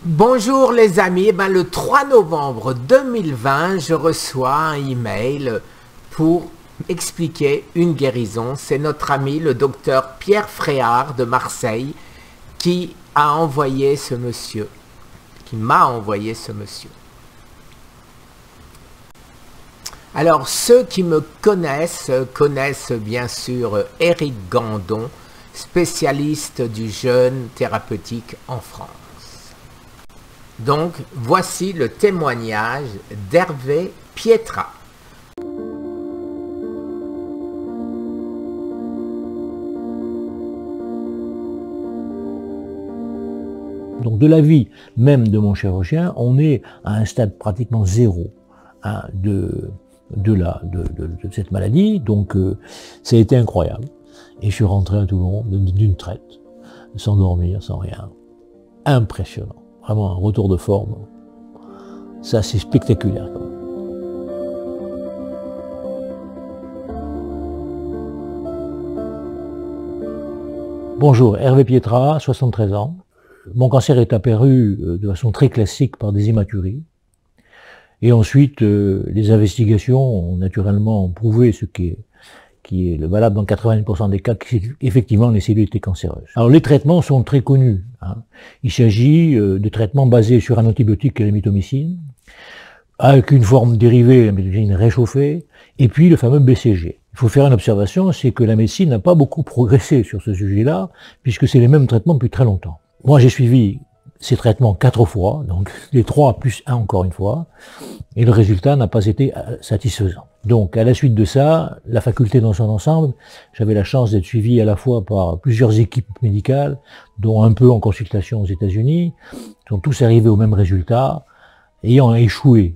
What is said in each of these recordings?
Bonjour les amis, le 3 novembre 2020, je reçois un email pour expliquer une guérison. C'est notre ami le docteur Pierre Fréard de Marseille qui a envoyé ce monsieur, qui m'a envoyé ce monsieur. Alors ceux qui me connaissent bien sûr Éric Gandon, spécialiste du jeûne thérapeutique en France. Donc, voici le témoignage d'Hervé Pietra. Donc de la vie même de mon chirurgien, on est à un stade pratiquement zéro de cette maladie, donc ça a été incroyable. Et je suis rentré à Toulon d'une traite, sans dormir, sans rien. Impressionnant. Vraiment un retour de forme. Ça, c'est spectaculaire quand même. Bonjour, Hervé Pietra, 73 ans. Mon cancer est apparu de façon très classique par des hématuries. Et ensuite, les investigations ont naturellement prouvé ce qui est valable dans 80% des cas, qu'effectivement les cellules étaient cancéreuses. Alors les traitements sont très connus. Il s'agit de traitements basés sur un antibiotique qui est la mitomycine, avec une forme dérivée, la mitomycine réchauffée, et puis le fameux BCG. Il faut faire une observation, c'est que la médecine n'a pas beaucoup progressé sur ce sujet-là, puisque c'est les mêmes traitements depuis très longtemps. Moi j'ai suivi ces traitements 4 fois, donc les 3 plus 1 encore une fois, et le résultat n'a pas été satisfaisant. Donc à la suite de ça, la faculté dans son ensemble, j'avais la chance d'être suivi à la fois par plusieurs équipes médicales, dont un peu en consultation aux États-Unis, sont tous arrivés au même résultat, ayant échoué.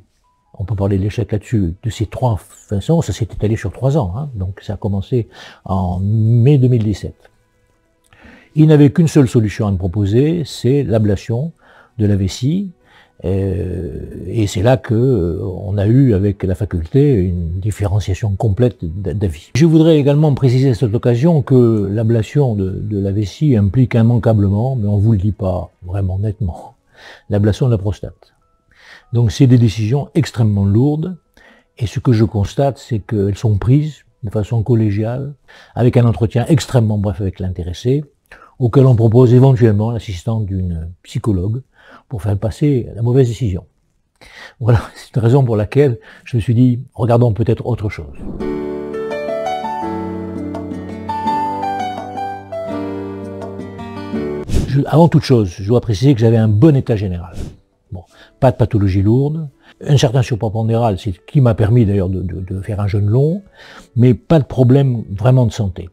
On peut parler de l'échec là-dessus, de ces 3 façons, ça s'est étalé sur 3 ans, donc ça a commencé en mai 2017. Il n'avait qu'une seule solution à me proposer, c'est l'ablation de la vessie, et c'est là que on a eu avec la faculté une différenciation complète d'avis. Je voudrais également préciser à cette occasion que l'ablation de la vessie implique immanquablement, mais on vous le dit pas vraiment nettement, l'ablation de la prostate. Donc c'est des décisions extrêmement lourdes, et ce que je constate, c'est qu'elles sont prises de façon collégiale, avec un entretien extrêmement bref avec l'intéressé, auquel on propose éventuellement l'assistance d'une psychologue pour faire passer la mauvaise décision. Voilà, c'est une raison pour laquelle je me suis dit, regardons peut-être autre chose. Avant toute chose, je dois préciser que j'avais un bon état général. Bon, pas de pathologie lourde, un certain surpoids pondéral, c'est ce qui m'a permis d'ailleurs de faire un jeûne long, mais pas de problème vraiment de santé.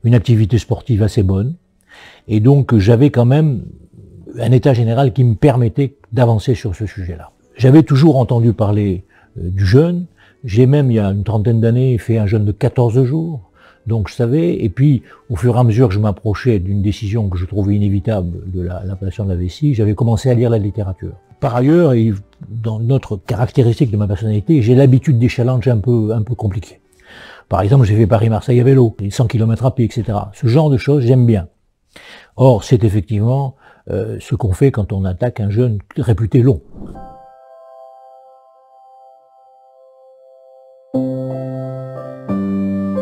Une activité sportive assez bonne, et donc j'avais quand même un état général qui me permettait d'avancer sur ce sujet-là. J'avais toujours entendu parler du jeûne, j'ai même il y a une trentaine d'années fait un jeûne de 14 jours, donc je savais, et puis au fur et à mesure que je m'approchais d'une décision que je trouvais inévitable de l'ablation de la vessie, j'avais commencé à lire la littérature. Par ailleurs, et dans notre caractéristique de ma personnalité, j'ai l'habitude des challenges un peu compliqués. Par exemple, j'ai fait Paris-Marseille à vélo, les 100 km à pied, etc. Ce genre de choses, j'aime bien. Or, c'est effectivement ce qu'on fait quand on attaque un jeûne réputé long.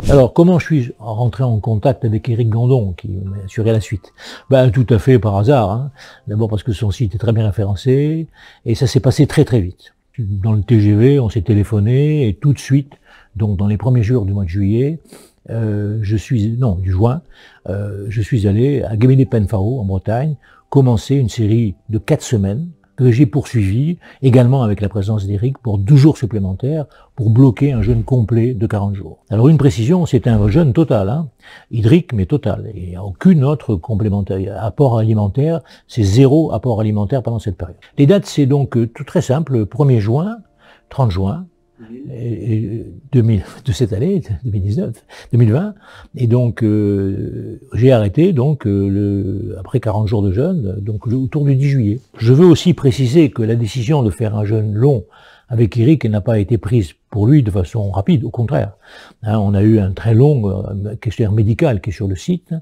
Alors, comment je suis rentré en contact avec Éric Gandon, qui m'a assuré la suite? Tout à fait par hasard. D'abord parce que son site est très bien référencé, et ça s'est passé très très vite. Dans le TGV, on s'est téléphoné, et tout de suite, donc dans les premiers jours du mois de juillet, je suis allé à Guéméné-Penfao, en Bretagne, commencer une série de 4 semaines que j'ai poursuivi, également avec la présence d'Éric, pour 12 jours supplémentaires, pour bloquer un jeûne complet de 40 jours. Alors une précision, c'était un jeûne total, hydrique, mais total. Il n'y a aucune autre complémentaire, apport alimentaire, c'est 0 apport alimentaire pendant cette période. Les dates, c'est donc tout très simple, 1er juin, 30 juin, de cette année, 2020, et donc j'ai arrêté donc après 40 jours de jeûne, donc autour du 10 juillet. Je veux aussi préciser que la décision de faire un jeûne long avec Éric n'a pas été prise pour lui de façon rapide, au contraire. On a eu un très long questionnaire médical qui est sur le site,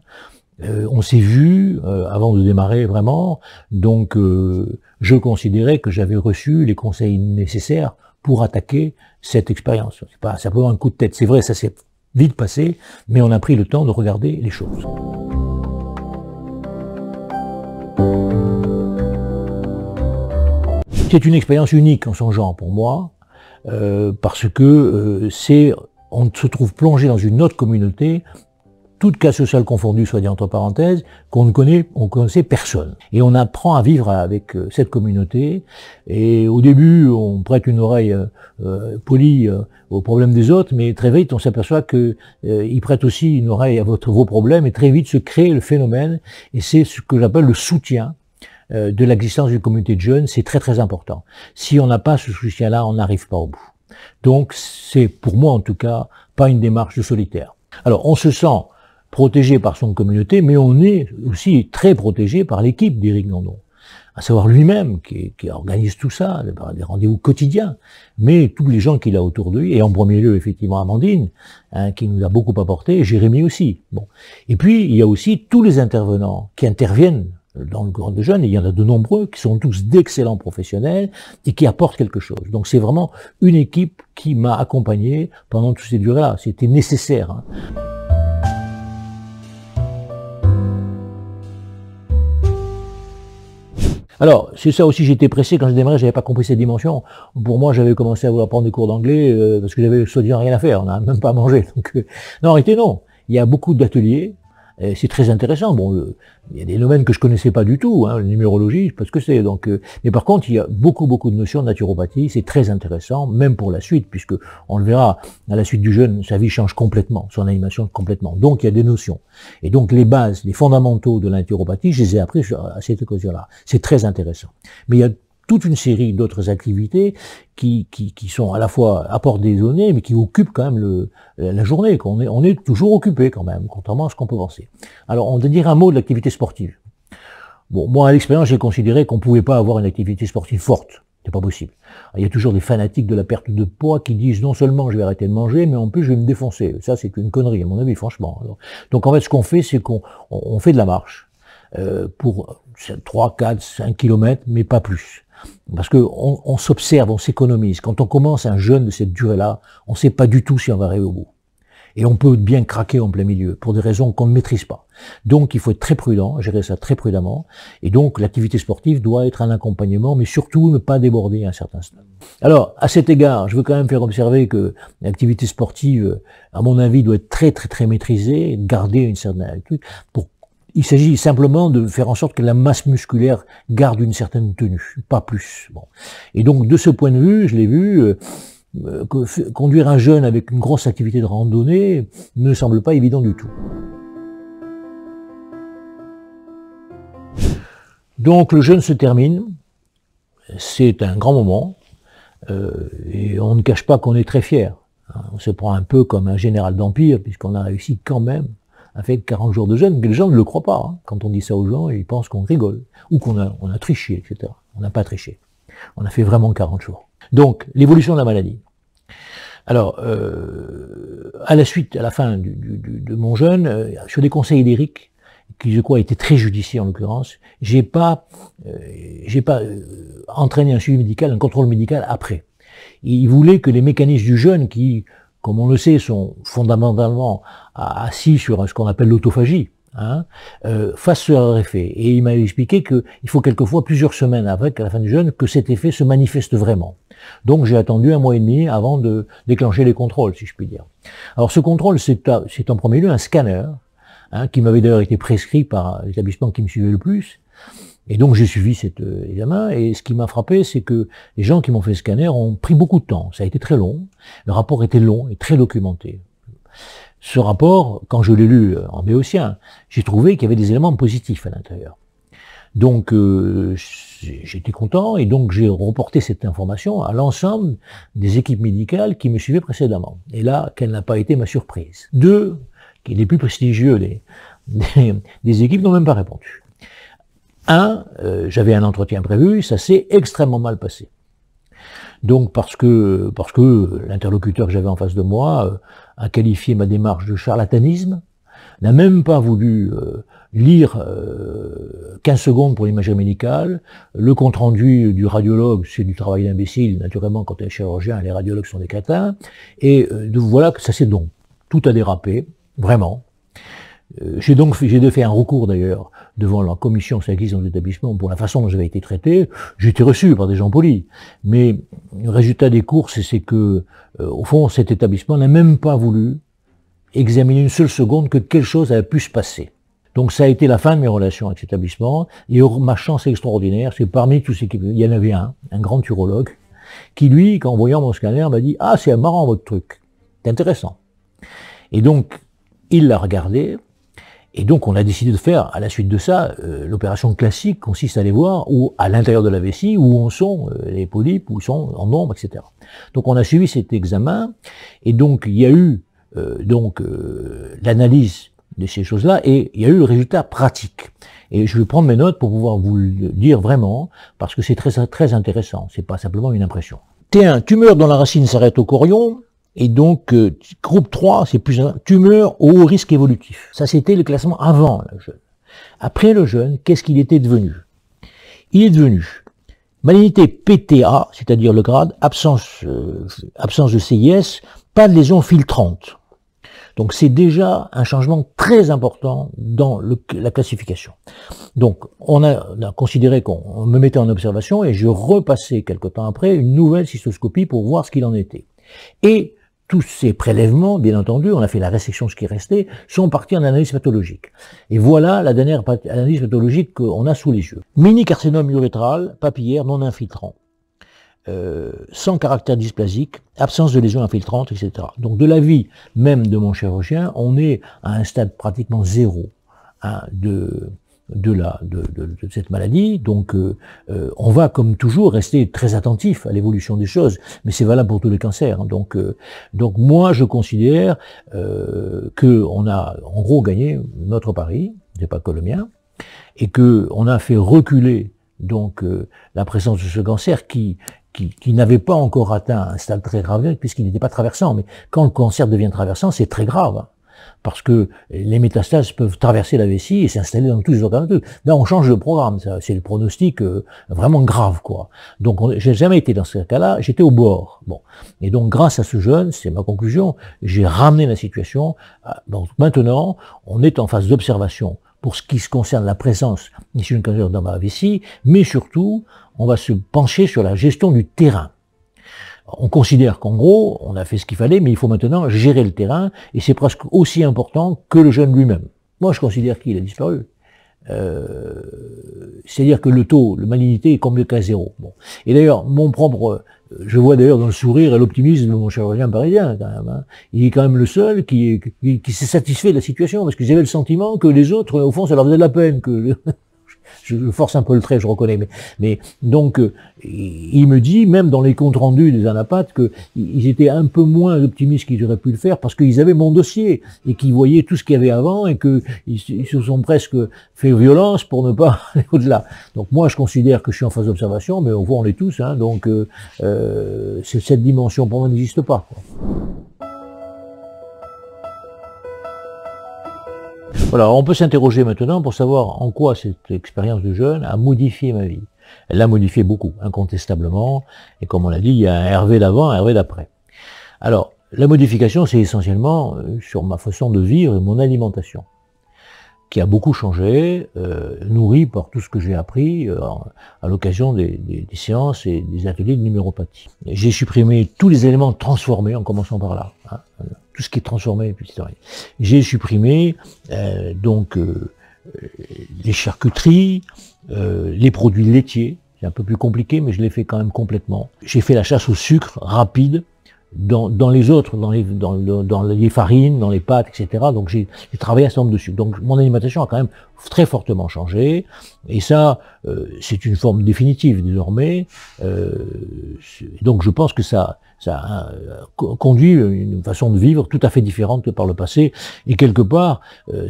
On s'est vu avant de démarrer vraiment, donc je considérais que j'avais reçu les conseils nécessaires pour attaquer cette expérience. C'est pas simplement un coup de tête, c'est vrai, ça s'est vite passé, mais on a pris le temps de regarder les choses. C'est une expérience unique en son genre pour moi, parce que on se trouve plongé dans une autre communauté, toute cas sociale confondue, soit dit entre parenthèses, on connaissait personne. Et on apprend à vivre avec cette communauté, et au début, on prête une oreille polie aux problèmes des autres, mais très vite, on s'aperçoit qu'ils prêtent aussi une oreille à vos problèmes, et très vite se crée le phénomène, et c'est ce que j'appelle le soutien de l'existence d'une communauté de jeunes. C'est très très important. Si on n'a pas ce soutien-là, on n'arrive pas au bout. Donc, c'est pour moi en tout cas, pas une démarche de solitaire. Alors, on se sent protégé par son communauté, mais on est aussi très protégé par l'équipe d'Éric Nandon, à savoir lui-même qui organise tout ça, des rendez-vous quotidiens, mais tous les gens qu'il a autour de lui, et en premier lieu effectivement Amandine, qui nous a beaucoup apporté, et Jérémy aussi. Bon. Et puis il y a aussi tous les intervenants qui interviennent dans le groupe de jeunes, et il y en a de nombreux qui sont tous d'excellents professionnels et qui apportent quelque chose. Donc c'est vraiment une équipe qui m'a accompagné pendant toutes ces durées-là. C'était nécessaire. Hein. Alors, c'est ça aussi, j'étais pressé quand je démarrais, j'avais pas compris cette dimension. Pour moi, j'avais commencé à vouloir prendre des cours d'anglais parce que j'avais soi-disant rien à faire, on n'a même pas mangé. Donc, non, en réalité, non. Il y a beaucoup d'ateliers, c'est très intéressant. Bon, il y a des domaines que je connaissais pas du tout, hein, la numérologie, je sais pas ce que c'est. Donc, mais par contre, il y a beaucoup de notions de naturopathie, c'est très intéressant, même pour la suite, puisque on le verra, à la suite du jeûne, sa vie change complètement, son animation complètement. Donc, il y a des notions. Et donc, les bases, les fondamentaux de la naturopathie, je les ai appris à cette occasion-là. C'est très intéressant. Mais il y a toute une série d'autres activités qui sont à la fois apportent des données, mais qui occupent quand même la journée. On est toujours occupé quand même, contrairement à ce qu'on peut penser. Alors, on va dire un mot de l'activité sportive. Bon, moi, à l'expérience, j'ai considéré qu'on pouvait pas avoir une activité sportive forte. C'est pas possible. Alors, il y a toujours des fanatiques de la perte de poids qui disent non seulement je vais arrêter de manger, mais en plus je vais me défoncer. Ça, c'est une connerie, à mon avis, franchement. Donc, en fait, ce qu'on fait, c'est qu'on fait de la marche pour 3, 4, 5 kilomètres, mais pas plus. Parce que on s'observe, on s'économise. Quand on commence un jeûne de cette durée-là, on ne sait pas du tout si on va arriver au bout. Et on peut bien craquer en plein milieu, pour des raisons qu'on ne maîtrise pas. Donc il faut être très prudent, gérer ça très prudemment. Et donc l'activité sportive doit être un accompagnement, mais surtout ne pas déborder à un certain stade. Alors, à cet égard, je veux quand même faire observer que l'activité sportive, à mon avis, doit être très très très maîtrisée, garder une certaine attitude pour. Il s'agit simplement de faire en sorte que la masse musculaire garde une certaine tenue, pas plus. Bon. Et donc, de ce point de vue, je l'ai vu, conduire un jeune avec une grosse activité de randonnée ne semble pas évident du tout. Donc, le jeûne se termine. C'est un grand moment. Et on ne cache pas qu'on est très fier. On se prend un peu comme un général d'empire, puisqu'on a réussi quand même à faire 40 jours de jeûne, que les gens ne le croient pas. Hein. Quand on dit ça aux gens, ils pensent qu'on rigole, ou qu'on a triché, etc. On n'a pas triché. On a fait vraiment 40 jours. Donc, l'évolution de la maladie. Alors, à la fin de mon jeûne, sur les conseils d'Éric, qui je crois était très judicieux en l'occurrence, j'ai pas entraîné un suivi médical, un contrôle médical après. Il voulait que les mécanismes du jeûne qui, comme on le sait, sont fondamentalement assis sur ce qu'on appelle l'autophagie, hein, fassent leur effet. Et il m'a expliqué qu'il faut quelquefois plusieurs semaines après, à la fin du jeûne, que cet effet se manifeste vraiment. Donc j'ai attendu 1 mois et demi avant de déclencher les contrôles, si je puis dire. Alors ce contrôle, c'est en premier lieu un scanner, hein, qui m'avait d'ailleurs été prescrit par l'établissement qui me suivait le plus. Et donc j'ai suivi cet examen, et ce qui m'a frappé, c'est que les gens qui m'ont fait le scanner ont pris beaucoup de temps. Ça a été très long, le rapport était long et très documenté. Ce rapport, quand je l'ai lu en béotien, j'ai trouvé qu'il y avait des éléments positifs à l'intérieur. Donc j'étais content, et donc j'ai reporté cette information à l'ensemble des équipes médicales qui me suivaient précédemment. Et là, quelle n'a pas été ma surprise. 2, qui est les plus prestigieux des équipes, n'ont même pas répondu. 1, j'avais un entretien prévu, ça s'est extrêmement mal passé. Donc parce que l'interlocuteur que j'avais en face de moi a qualifié ma démarche de charlatanisme, n'a même pas voulu lire 15 secondes pour l'imagerie médicale, le compte-rendu du radiologue, c'est du travail d'imbécile, naturellement quand on est chirurgien, les radiologues sont des crétins, et voilà que ça c'est donc, tout a dérapé, vraiment. J'ai dû faire un recours d'ailleurs devant la commission syndicaliste dans l'établissement pour la façon dont j'avais été traité. J'ai été reçu par des gens polis, mais le résultat des courses, c'est que, au fond, cet établissement n'a même pas voulu examiner une seule seconde que quelque chose avait pu se passer. Donc ça a été la fin de mes relations avec cet établissement, et ma chance extraordinaire, c'est parmi tous ces il y en avait un grand urologue, qui lui, en voyant mon scanner, m'a dit « Ah, c'est marrant votre truc, c'est intéressant ». Et donc, il l'a regardé, et donc on a décidé de faire, à la suite de ça, l'opération classique consiste à aller voir où, à l'intérieur de la vessie, où en sont les polypes, où sont en nombre, etc. Donc on a suivi cet examen, et donc il y a eu l'analyse de ces choses-là, et il y a eu le résultat pratique. Et je vais prendre mes notes pour pouvoir vous le dire vraiment, parce que c'est très, très intéressant, c'est pas simplement une impression. T1, tumeur dont la racine s'arrête au chorion, et donc groupe 3, c'est plus tumeur au haut risque évolutif. Ça c'était le classement avant le jeûne. Après le jeûne, qu'est-ce qu'il était devenu? Il est devenu malignité PTA, c'est-à-dire le grade, absence de CIS, pas de lésion filtrante. Donc c'est déjà un changement très important dans la classification. Donc on a considéré qu'on me mettait en observation et je repassais quelque temps après une nouvelle cystoscopie pour voir ce qu'il en était. Et tous ces prélèvements, bien entendu, on a fait la résection de ce qui restait, sont partis en analyse pathologique. Et voilà la dernière analyse pathologique qu'on a sous les yeux. Mini-carcinome urétral, papillaire non infiltrant. Sans caractère dysplasique, absence de lésions infiltrantes, etc. Donc de l'avis même de mon chirurgien, on est à un stade pratiquement zéro de cette maladie. Donc on va comme toujours rester très attentif à l'évolution des choses, mais c'est valable pour tous les cancers. Donc moi je considère qu'on a en gros gagné notre pari, c'est pas que le mien, et que on a fait reculer donc la présence de ce cancer qui n'avait pas encore atteint un stade très grave, puisqu'il n'était pas traversant. Mais quand le cancer devient traversant, c'est très grave, hein, parce que les métastases peuvent traverser la vessie et s'installer dans tous les organes. Là, on change de programme, c'est le pronostic vraiment grave, quoi. Donc, j'ai jamais été dans ce cas-là, j'étais au bord. Bon, et donc, grâce à ce jeûne, c'est ma conclusion, j'ai ramené la situation. Donc, maintenant, on est en phase d'observation pour ce qui se concerne la présence d'un cancer dans ma vessie, mais surtout, on va se pencher sur la gestion du terrain. On considère qu'en gros, on a fait ce qu'il fallait, mais il faut maintenant gérer le terrain, et c'est presque aussi important que le jeûne lui-même. Moi, je considère qu'il a disparu. C'est-à-dire que le taux de malignité est combien qu'à zéro. Bon. Et d'ailleurs, je vois d'ailleurs dans le sourire et l'optimisme de mon chirurgien parisien, quand même, hein. Il est quand même le seul qui s'est satisfait de la situation, parce que j'avais le sentiment que les autres, au fond, ça leur faisait de la peine, que je force un peu le trait, je reconnais, mais donc il me dit, même dans les comptes rendus des anapathes, qu'ils étaient un peu moins optimistes qu'ils auraient pu le faire parce qu'ils avaient mon dossier et qu'ils voyaient tout ce qu'il y avait avant et qu'ils se sont presque fait violence pour ne pas aller au-delà. Donc moi je considère que je suis en phase d'observation, mais au fond on l'est tous, hein, donc cette dimension pour moi n'existe pas, quoi. Voilà, on peut s'interroger maintenant pour savoir en quoi cette expérience de jeûne a modifié ma vie. Elle l'a modifié beaucoup, incontestablement, et comme on l'a dit, il y a un Hervé d'avant, un Hervé d'après. Alors, la modification, c'est essentiellement sur ma façon de vivre et mon alimentation, qui a beaucoup changé, nourri par tout ce que j'ai appris à l'occasion des séances et des ateliers de numéropathie. J'ai supprimé tous les éléments transformés, en commençant par là, hein, tout ce qui est transformé, etc. J'ai supprimé les charcuteries, les produits laitiers, c'est un peu plus compliqué, mais je l'ai fait quand même complètement. J'ai fait la chasse au sucre rapide, dans les autres, dans les farines, dans les pâtes, etc. Donc j'ai travaillé un certain nombre de sucres. Donc mon alimentation a quand même très fortement changé, et ça, c'est une forme définitive désormais. Donc je pense que ça a conduit une façon de vivre tout à fait différente que par le passé, et quelque part,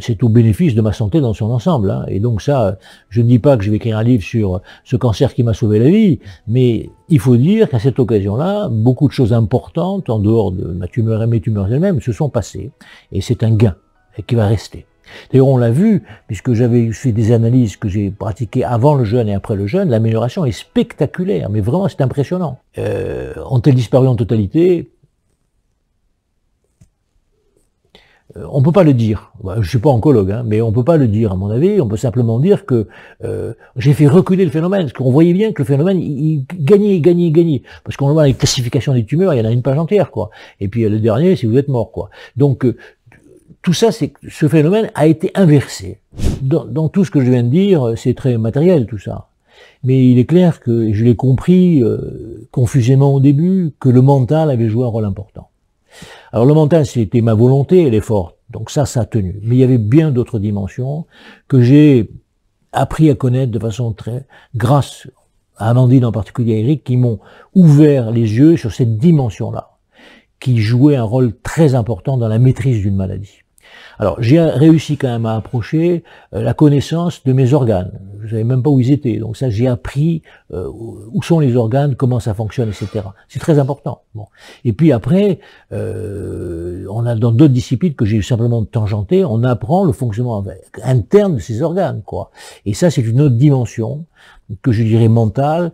c'est au bénéfice de ma santé dans son ensemble, hein. Et donc ça, je ne dis pas que je vais écrire un livre sur ce cancer qui m'a sauvé la vie, mais il faut dire qu'à cette occasion-là, beaucoup de choses importantes, en dehors de ma tumeur et mes tumeurs elles-mêmes, se sont passées, et c'est un gain qui va rester. D'ailleurs, on l'a vu, puisque j'avais fait des analyses que j'ai pratiquées avant le jeûne et après le jeûne, l'amélioration est spectaculaire, mais vraiment c'est impressionnant. Ont-elles disparu en totalité? On ne peut pas le dire. Je ne suis pas oncologue, hein, mais on ne peut pas le dire à mon avis. On peut simplement dire que j'ai fait reculer le phénomène, parce qu'on voyait bien que le phénomène, il gagnait. Parce qu'on voit les classifications des tumeurs, il y en a une page entière, quoi. Et puis le dernier, si vous êtes mort, quoi. Donc tout ça, c'est que ce phénomène a été inversé. Dans tout ce que je viens de dire, c'est très matériel, tout ça. Mais il est clair que, et je l'ai compris confusément au début, que le mental avait joué un rôle important. Alors le mental, c'était ma volonté, elle est forte, donc ça a tenu. Mais il y avait bien d'autres dimensions que j'ai appris à connaître de façon très, grâce à Amandine en particulier, à Eric, qui m'ont ouvert les yeux sur cette dimension-là, qui jouait un rôle très important dans la maîtrise d'une maladie. Alors, j'ai réussi quand même à approcher la connaissance de mes organes. Je ne savais même pas où ils étaient. Donc ça, j'ai appris où sont les organes, comment ça fonctionne, etc. C'est très important. Bon. Et puis après, on a dans d'autres disciplines que j'ai simplement tangenté, on apprend le fonctionnement interne de ces organes, quoi. Et ça, c'est une autre dimension que je dirais mentale,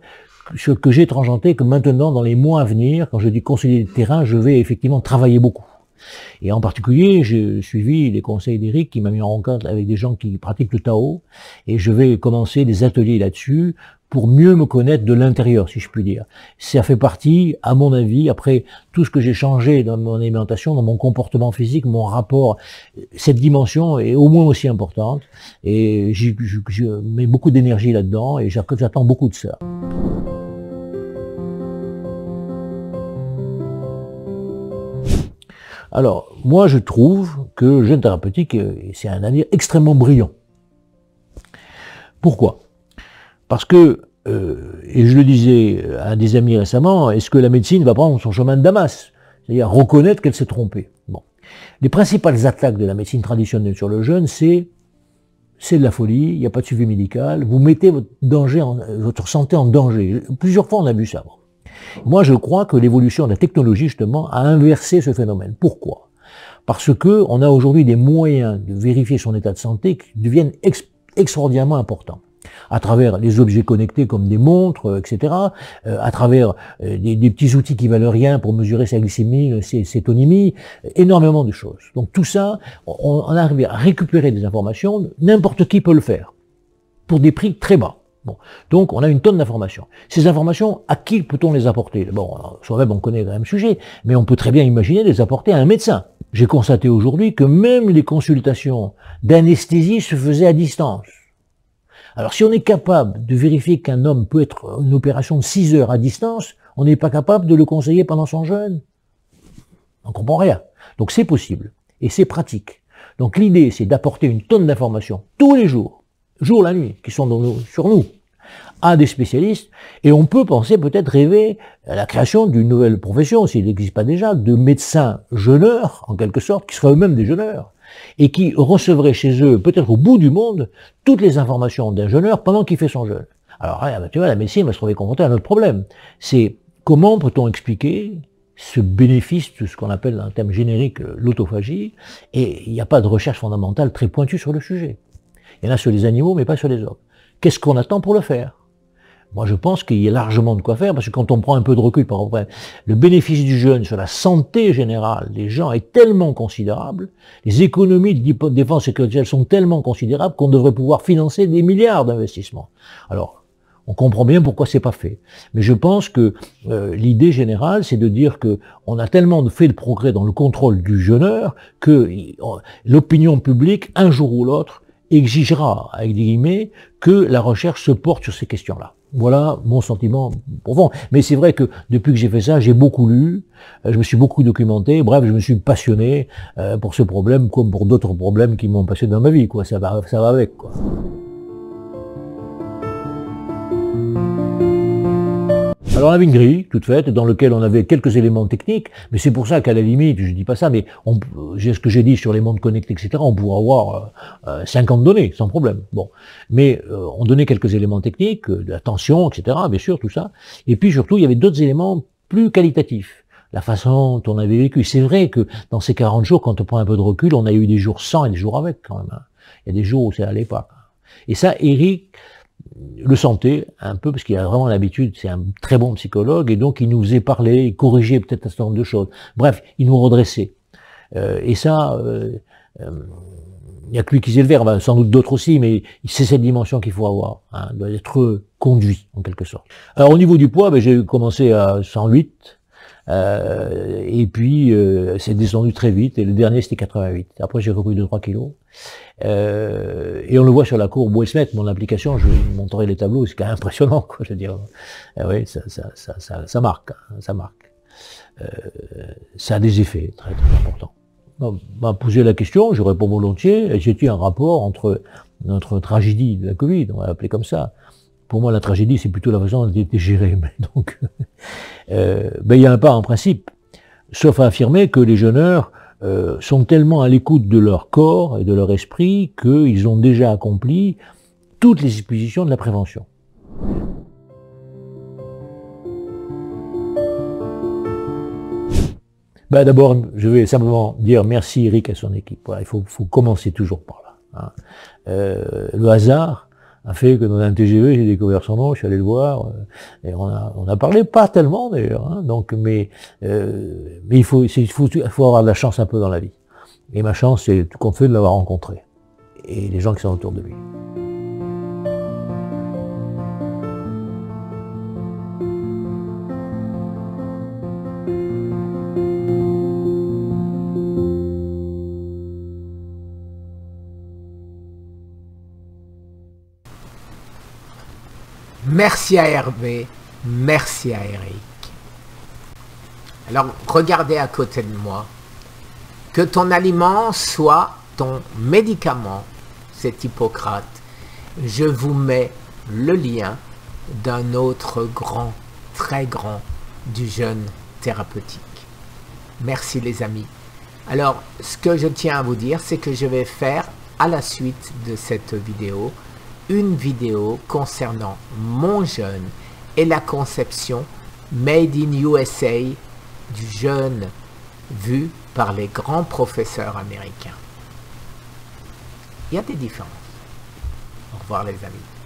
que j'ai tangenté, que maintenant, dans les mois à venir, quand je dis conseiller de terrain, je vais effectivement travailler beaucoup. Et en particulier, j'ai suivi les conseils d'Eric qui m'a mis en rencontre avec des gens qui pratiquent le Tao, et je vais commencer des ateliers là-dessus pour mieux me connaître de l'intérieur, si je puis dire. Ça fait partie, à mon avis, après tout ce que j'ai changé dans mon alimentation, dans mon comportement physique, mon rapport, cette dimension est au moins aussi importante, et je mets beaucoup d'énergie là-dedans, et j'attends beaucoup de ça. Alors, moi je trouve que le jeûne thérapeutique, c'est un avenir extrêmement brillant. Pourquoi? Parce que, et je le disais à des amis récemment, est-ce que la médecine va prendre son chemin de Damas? C'est-à-dire reconnaître qu'elle s'est trompée. Bon. Les principales attaques de la médecine traditionnelle sur le jeûne, c'est de la folie, il n'y a pas de suivi médical, vous mettez votre santé en danger. Plusieurs fois on a vu ça. Bon. Moi, je crois que l'évolution de la technologie, justement, a inversé ce phénomène. Pourquoi? Parce que on a aujourd'hui des moyens de vérifier son état de santé qui deviennent extraordinairement importants. À travers les objets connectés comme des montres, etc., à travers des petits outils qui valent rien pour mesurer sa glycémie, ses tonémies, énormément de choses. Donc tout ça, on arrive à récupérer des informations, n'importe qui peut le faire, pour des prix très bas. Bon. Donc, on a une tonne d'informations. Ces informations, à qui peut-on les apporter? Bon, soi-même, on connaît le même sujet, mais on peut très bien imaginer les apporter à un médecin. J'ai constaté aujourd'hui que même les consultations d'anesthésie se faisaient à distance. Alors, si on est capable de vérifier qu'un homme peut être une opération de 6 heures à distance, on n'est pas capable de le conseiller pendant son jeûne. On ne comprend rien. Donc, c'est possible. Et c'est pratique. Donc, l'idée, c'est d'apporter une tonne d'informations tous les jours, jour la nuit, qui sont sur nous, à des spécialistes, et on peut penser, peut-être rêver à la création d'une nouvelle profession, s'il n'existe pas déjà, de médecins jeûneurs, en quelque sorte, qui seraient eux-mêmes des jeûneurs, et qui recevraient chez eux, peut-être au bout du monde, toutes les informations d'un jeûneur pendant qu'il fait son jeûne. Alors, tu vois, la médecine va se trouver confrontée à un autre problème. C'est comment peut-on expliquer ce bénéfice de ce qu'on appelle, en termes génériques, l'autophagie, et il n'y a pas de recherche fondamentale très pointue sur le sujet. Il y en a sur les animaux, mais pas sur les hommes. Qu'est-ce qu'on attend pour le faire? Moi, je pense qu'il y a largement de quoi faire, parce que quand on prend un peu de recul par rapport, le bénéfice du jeûne sur la santé générale des gens est tellement considérable, les économies de défense sécuritaire sont tellement considérables qu'on devrait pouvoir financer des milliards d'investissements. Alors, on comprend bien pourquoi c'est pas fait. Mais je pense que l'idée générale, c'est de dire que on a tellement fait de progrès dans le contrôle du jeûneur que l'opinion publique, un jour ou l'autre, exigera, avec des guillemets, que la recherche se porte sur ces questions-là. Voilà mon sentiment profond. Mais c'est vrai que depuis que j'ai fait ça, j'ai beaucoup lu, je me suis beaucoup documenté, bref, je me suis passionné pour ce problème comme pour d'autres problèmes qui m'ont passionné dans ma vie, quoi. Ça va avec, quoi. Alors on avait une grille toute faite dans laquelle on avait quelques éléments techniques, mais c'est pour ça qu'à la limite, je dis pas ça, mais ce que j'ai dit sur les montres connectées, etc., on pourrait avoir 50 données, sans problème. Bon, mais on donnait quelques éléments techniques, de la tension, etc., bien sûr, tout ça. Et puis surtout, il y avait d'autres éléments plus qualitatifs. la façon dont on avait vécu. C'est vrai que dans ces 40 jours, quand on prend un peu de recul, on a eu des jours sans et des jours avec quand même. Hein. Il y a des jours où ça allait pas. Et ça, Eric le sentait un peu, parce qu'il a vraiment l'habitude, c'est un très bon psychologue, et donc il nous faisait parler, il corrigeait peut-être un certain nombre de choses. Bref, il nous redressait. Et ça, il n'y a que lui qui sait le faire, sans doute d'autres aussi, mais c'est cette dimension qu'il faut avoir. Hein, il doit être conduit, en quelque sorte. Alors au niveau du poids, j'ai commencé à 108, et puis c'est descendu très vite, et le dernier c'était 88. Après j'ai repris 2-3 kilos. Et on le voit sur la courbe Westmet, mon application, je vous montrerai les tableaux, c'est quand même impressionnant, quoi, je veux dire. Oui, ça marque, hein, ça marque. Ça a des effets très très importants. On m'a posé la question, je réponds volontiers, et j'ai eu un rapport entre notre tragédie de la Covid, on va l'appeler comme ça. Pour moi, la tragédie, c'est plutôt la façon dont elle était gérée. Mais donc, il n'y a pas en principe, sauf à affirmer que les jeûneurs sont tellement à l'écoute de leur corps et de leur esprit qu'ils ont déjà accompli toutes les dispositions de la prévention. D'abord, je vais simplement dire merci Eric et son équipe. Voilà, il faut commencer toujours par là. Hein. Le hasard a fait que dans un TGV, j'ai découvert son nom, je suis allé le voir, et on a parlé pas tellement d'ailleurs. Hein, donc, mais il faut avoir de la chance un peu dans la vie. Et ma chance, c'est tout compte fait de l'avoir rencontré. Et les gens qui sont autour de lui. Merci à Hervé, merci à Eric. Alors, regardez à côté de moi. Que ton aliment soit ton médicament, c'est Hippocrate. Je vous mets le lien d'un autre grand, très grand, du jeûne thérapeutique. Merci les amis. Alors, ce que je tiens à vous dire, c'est que je vais faire, à la suite de cette vidéo, une vidéo concernant mon jeûne et la conception Made in USA du jeûne vu par les grands professeurs américains. Il y a des différences. Au revoir les amis.